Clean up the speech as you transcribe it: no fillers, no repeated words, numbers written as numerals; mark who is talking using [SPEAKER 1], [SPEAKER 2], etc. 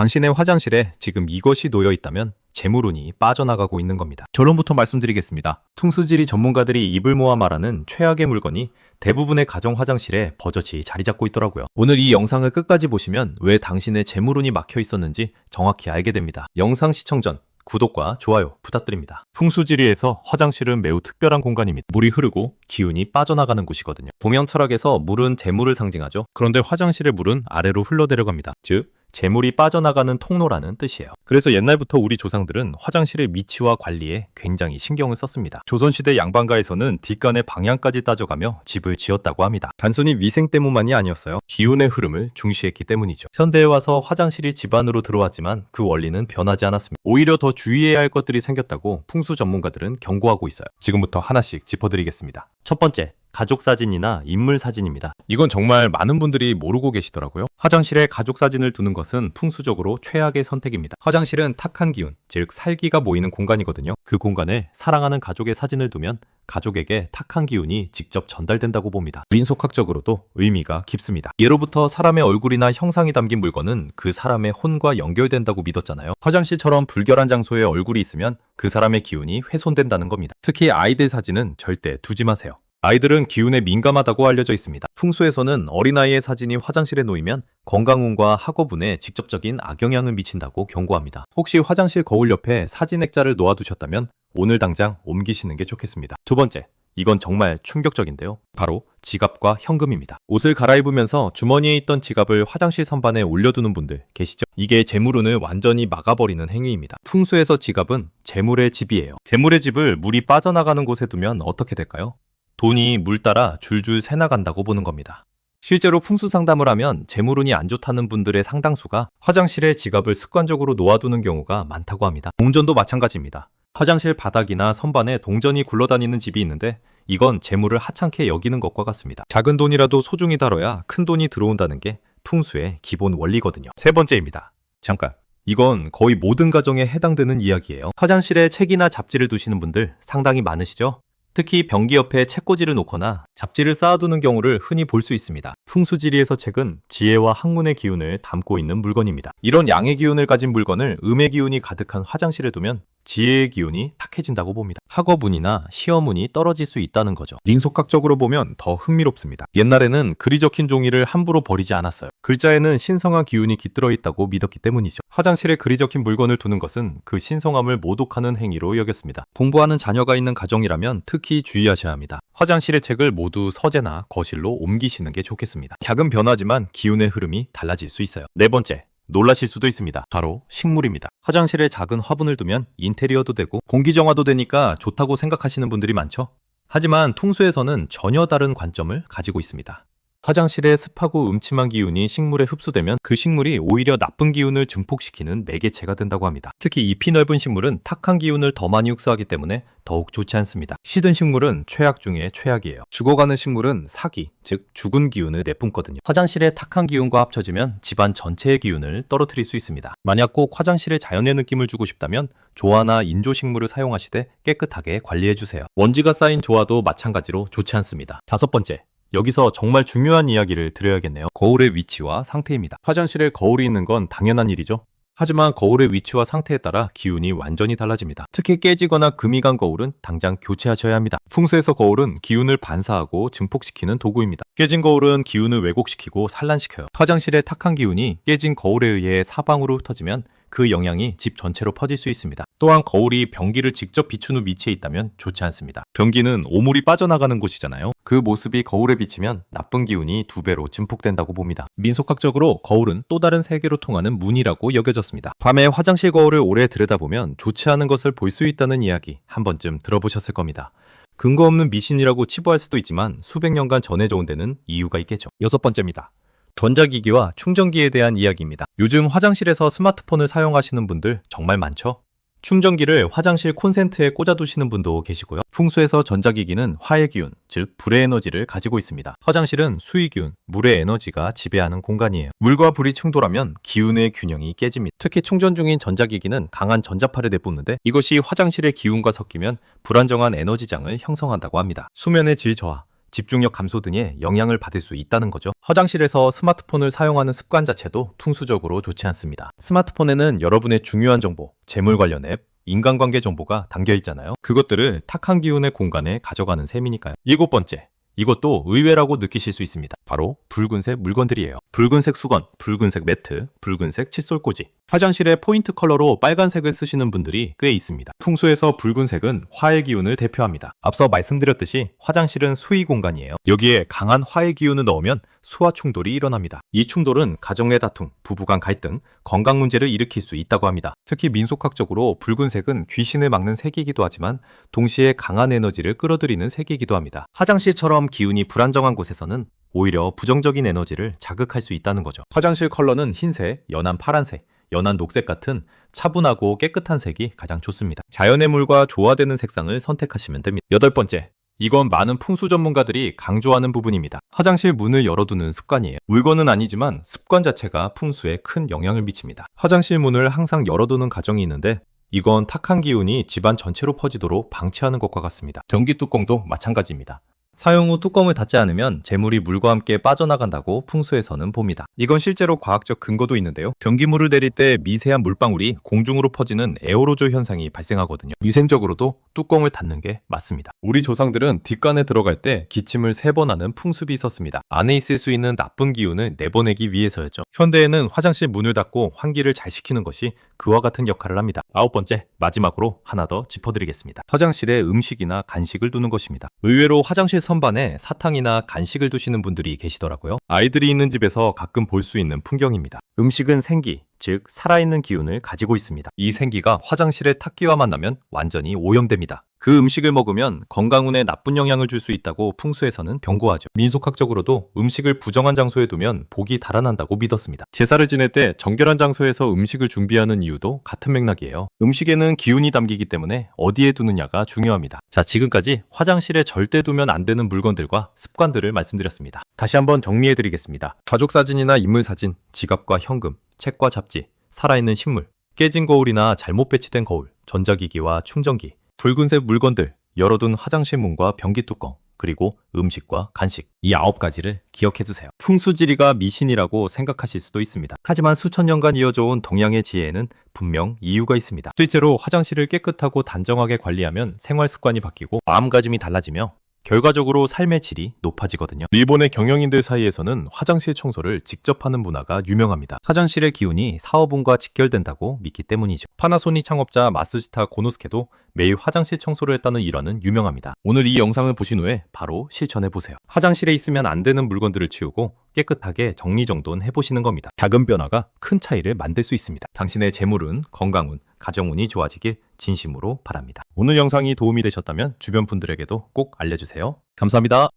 [SPEAKER 1] 당신의 화장실에 지금 이것이 놓여 있다면 재물운이 빠져나가고 있는 겁니다. 결론부터 말씀드리겠습니다. 풍수지리 전문가들이 입을 모아 말하는 최악의 물건이 대부분의 가정 화장실에 버젓이 자리 잡고 있더라고요. 오늘 이 영상을 끝까지 보시면 왜 당신의 재물운이 막혀 있었는지 정확히 알게 됩니다. 영상 시청 전 구독과 좋아요 부탁드립니다. 풍수지리에서 화장실은 매우 특별한 공간입니다. 물이 흐르고 기운이 빠져나가는 곳이거든요. 동양 철학에서 물은 재물을 상징하죠. 그런데 화장실의 물은 아래로 흘러내려갑니다. 즉 재물이 빠져나가는 통로라는 뜻이에요. 그래서 옛날부터 우리 조상들은 화장실의 위치와 관리에 굉장히 신경을 썼습니다. 조선시대 양반가에서는 뒷간의 방향까지 따져가며 집을 지었다고 합니다. 단순히 위생 때문만이 아니었어요. 기운의 흐름을 중시했기 때문이죠. 현대에 와서 화장실이 집 안으로 들어왔지만 그 원리는 변하지 않았습니다. 오히려 더 주의해야 할 것들이 생겼다고 풍수 전문가들은 경고하고 있어요. 지금부터 하나씩 짚어드리겠습니다. 첫 번째, 가족 사진이나 인물 사진입니다. 이건 정말 많은 분들이 모르고 계시더라고요. 화장실에 가족 사진을 두는 것은 풍수적으로 최악의 선택입니다. 화장실은 탁한 기운, 즉 살기가 모이는 공간이거든요. 그 공간에 사랑하는 가족의 사진을 두면 가족에게 탁한 기운이 직접 전달된다고 봅니다. 민속학적으로도 의미가 깊습니다. 예로부터 사람의 얼굴이나 형상이 담긴 물건은 그 사람의 혼과 연결된다고 믿었잖아요. 화장실처럼 불결한 장소에 얼굴이 있으면 그 사람의 기운이 훼손된다는 겁니다. 특히 아이들 사진은 절대 두지 마세요. 아이들은 기운에 민감하다고 알려져 있습니다. 풍수에서는 어린아이의 사진이 화장실에 놓이면 건강운과 학업운에 직접적인 악영향을 미친다고 경고합니다. 혹시 화장실 거울 옆에 사진 액자를 놓아두셨다면 오늘 당장 옮기시는 게 좋겠습니다. 두 번째, 이건 정말 충격적인데요. 바로 지갑과 현금입니다. 옷을 갈아입으면서 주머니에 있던 지갑을 화장실 선반에 올려두는 분들 계시죠? 이게 재물운을 완전히 막아버리는 행위입니다. 풍수에서 지갑은 재물의 집이에요. 재물의 집을 물이 빠져나가는 곳에 두면 어떻게 될까요? 돈이 물 따라 줄줄 새나간다고 보는 겁니다. 실제로 풍수 상담을 하면 재물운이 안 좋다는 분들의 상당수가 화장실에 지갑을 습관적으로 놓아두는 경우가 많다고 합니다. 동전도 마찬가지입니다. 화장실 바닥이나 선반에 동전이 굴러다니는 집이 있는데 이건 재물을 하찮게 여기는 것과 같습니다. 작은 돈이라도 소중히 다뤄야 큰 돈이 들어온다는 게 풍수의 기본 원리거든요. 세 번째입니다. 잠깐. 이건 거의 모든 가정에 해당되는 이야기예요. 화장실에 책이나 잡지를 두시는 분들 상당히 많으시죠? 특히 변기 옆에 책꽂이를 놓거나 잡지를 쌓아두는 경우를 흔히 볼 수 있습니다. 풍수지리에서 책은 지혜와 학문의 기운을 담고 있는 물건입니다. 이런 양의 기운을 가진 물건을 음의 기운이 가득한 화장실에 두면 지혜의 기운이 탁해진다고 봅니다. 학업운이나 시험운이 떨어질 수 있다는 거죠. 민속학적으로 보면 더 흥미롭습니다. 옛날에는 글이 적힌 종이를 함부로 버리지 않았어요. 글자에는 신성한 기운이 깃들어 있다고 믿었기 때문이죠. 화장실에 글이 적힌 물건을 두는 것은 그 신성함을 모독하는 행위로 여겼습니다. 공부하는 자녀가 있는 가정이라면 특히 주의하셔야 합니다. 화장실의 책을 모두 서재나 거실로 옮기시는 게 좋겠습니다. 작은 변화지만 기운의 흐름이 달라질 수 있어요. 네 번째, 놀라실 수도 있습니다. 바로 식물입니다. 화장실에 작은 화분을 두면 인테리어도 되고 공기정화도 되니까 좋다고 생각하시는 분들이 많죠. 하지만 풍수에서는 전혀 다른 관점을 가지고 있습니다. 화장실에 습하고 음침한 기운이 식물에 흡수되면 그 식물이 오히려 나쁜 기운을 증폭시키는 매개체가 된다고 합니다. 특히 잎이 넓은 식물은 탁한 기운을 더 많이 흡수하기 때문에 더욱 좋지 않습니다. 시든 식물은 최악 중에 최악이에요. 죽어가는 식물은 사기, 즉 죽은 기운을 내뿜거든요. 화장실의 탁한 기운과 합쳐지면 집안 전체의 기운을 떨어뜨릴 수 있습니다. 만약 꼭 화장실에 자연의 느낌을 주고 싶다면 조화나 인조 식물을 사용하시되 깨끗하게 관리해주세요. 먼지가 쌓인 조화도 마찬가지로 좋지 않습니다. 다섯 번째, 여기서 정말 중요한 이야기를 드려야겠네요. 거울의 위치와 상태입니다. 화장실에 거울이 있는 건 당연한 일이죠. 하지만 거울의 위치와 상태에 따라 기운이 완전히 달라집니다. 특히 깨지거나 금이 간 거울은 당장 교체하셔야 합니다. 풍수에서 거울은 기운을 반사하고 증폭시키는 도구입니다. 깨진 거울은 기운을 왜곡시키고 산란시켜요. 화장실의 탁한 기운이 깨진 거울에 의해 사방으로 흩어지면 그 영향이 집 전체로 퍼질 수 있습니다. 또한 거울이 변기를 직접 비추는 위치에 있다면 좋지 않습니다. 변기는 오물이 빠져나가는 곳이잖아요. 그 모습이 거울에 비치면 나쁜 기운이 2배로 증폭된다고 봅니다. 민속학적으로 거울은 또 다른 세계로 통하는 문이라고 여겨졌습니다. 밤에 화장실 거울을 오래 들여다보면 좋지 않은 것을 볼 수 있다는 이야기 한 번쯤 들어보셨을 겁니다. 근거 없는 미신이라고 치부할 수도 있지만 수백 년간 전해져온 데는 이유가 있겠죠. 여섯 번째입니다. 전자기기와 충전기에 대한 이야기입니다. 요즘 화장실에서 스마트폰을 사용하시는 분들 정말 많죠? 충전기를 화장실 콘센트에 꽂아두시는 분도 계시고요. 풍수에서 전자기기는 화의 기운, 즉 불의 에너지를 가지고 있습니다. 화장실은 수의 기운, 물의 에너지가 지배하는 공간이에요. 물과 불이 충돌하면 기운의 균형이 깨집니다. 특히 충전 중인 전자기기는 강한 전자파를 내뿜는데 이것이 화장실의 기운과 섞이면 불안정한 에너지장을 형성한다고 합니다. 수면의 질 저하, 집중력 감소 등의 영향을 받을 수 있다는 거죠. 화장실에서 스마트폰을 사용하는 습관 자체도 풍수적으로 좋지 않습니다. 스마트폰에는 여러분의 중요한 정보, 재물 관련 앱, 인간관계 정보가 담겨 있잖아요. 그것들을 탁한 기운의 공간에 가져가는 셈이니까요. 7번째, 이것도 의외라고 느끼실 수 있습니다. 바로 붉은색 물건들이에요. 붉은색 수건, 붉은색 매트, 붉은색 칫솔꽂이. 화장실에 포인트 컬러로 빨간색을 쓰시는 분들이 꽤 있습니다. 풍수에서 붉은색은 화의 기운을 대표합니다. 앞서 말씀드렸듯이 화장실은 수의 공간이에요. 여기에 강한 화의 기운을 넣으면 수와 충돌이 일어납니다. 이 충돌은 가정 내 다툼, 부부간 갈등, 건강 문제를 일으킬 수 있다고 합니다. 특히 민속학적으로 붉은색은 귀신을 막는 색이기도 하지만 동시에 강한 에너지를 끌어들이는 색이기도 합니다. 화장실처럼 기운이 불안정한 곳에서는 오히려 부정적인 에너지를 자극할 수 있다는 거죠. 화장실 컬러는 흰색, 연한 파란색, 연한 녹색 같은 차분하고 깨끗한 색이 가장 좋습니다. 자연의 물과 조화되는 색상을 선택하시면 됩니다. 8번째, 이건 많은 풍수 전문가들이 강조하는 부분입니다. 화장실 문을 열어두는 습관이에요. 물건은 아니지만 습관 자체가 풍수에 큰 영향을 미칩니다. 화장실 문을 항상 열어두는 가정이 있는데 이건 탁한 기운이 집안 전체로 퍼지도록 방치하는 것과 같습니다. 전기 뚜껑도 마찬가지입니다. 사용 후 뚜껑을 닫지 않으면 재물이 물과 함께 빠져나간다고 풍수에서는 봅니다. 이건 실제로 과학적 근거도 있는데요. 전기물을 내릴 때 미세한 물방울이 공중으로 퍼지는 에어로졸 현상이 발생하거든요. 위생적으로도 뚜껑을 닫는 게 맞습니다. 우리 조상들은 뒷간에 들어갈 때 기침을 3번 하는 풍습이 있었습니다. 안에 있을 수 있는 나쁜 기운을 내보내기 위해서였죠. 현대에는 화장실 문을 닫고 환기를 잘 시키는 것이 그와 같은 역할을 합니다. 9번째, 마지막으로 하나 더 짚어드리겠습니다. 화장실에 음식이나 간식을 두는 것입니다. 의외로 화장실 선반에 사탕이나 간식을 두시는 분들이 계시더라고요. 아이들이 있는 집에서 가끔 볼 수 있는 풍경입니다. 음식은 생기, 즉 살아있는 기운을 가지고 있습니다. 이 생기가 화장실의 탁기와 만나면 완전히 오염됩니다. 그 음식을 먹으면 건강운에 나쁜 영향을 줄 수 있다고 풍수에서는 경고하죠. 민속학적으로도 음식을 부정한 장소에 두면 복이 달아난다고 믿었습니다. 제사를 지낼 때 정결한 장소에서 음식을 준비하는 이유도 같은 맥락이에요. 음식에는 기운이 담기기 때문에 어디에 두느냐가 중요합니다. 자, 지금까지 화장실에 절대 두면 안 되는 물건들과 습관들을 말씀드렸습니다. 다시 한번 정리해드리겠습니다. 가족 사진이나 인물 사진, 지갑과 현금, 책과 잡지, 살아있는 식물, 깨진 거울이나 잘못 배치된 거울, 전자기기와 충전기, 붉은색 물건들, 열어둔 화장실 문과 변기 뚜껑, 그리고 음식과 간식, 이 9가지를 기억해두세요. 풍수지리가 미신이라고 생각하실 수도 있습니다. 하지만 수천 년간 이어져온 동양의 지혜에는 분명 이유가 있습니다. 실제로 화장실을 깨끗하고 단정하게 관리하면 생활 습관이 바뀌고 마음가짐이 달라지며 결과적으로 삶의 질이 높아지거든요. 일본의 경영인들 사이에서는 화장실 청소를 직접 하는 문화가 유명합니다. 화장실의 기운이 사업운과 직결된다고 믿기 때문이죠. 파나소닉 창업자 마스지타 고노스케도 매일 화장실 청소를 했다는 일화는 유명합니다. 오늘 이 영상을 보신 후에 바로 실천해보세요. 화장실에 있으면 안 되는 물건들을 치우고 깨끗하게 정리정돈 해보시는 겁니다. 작은 변화가 큰 차이를 만들 수 있습니다. 당신의 재물운, 건강운, 가정운이 좋아지길 진심으로 바랍니다. 오늘 영상이 도움이 되셨다면 주변 분들에게도 꼭 알려주세요. 감사합니다.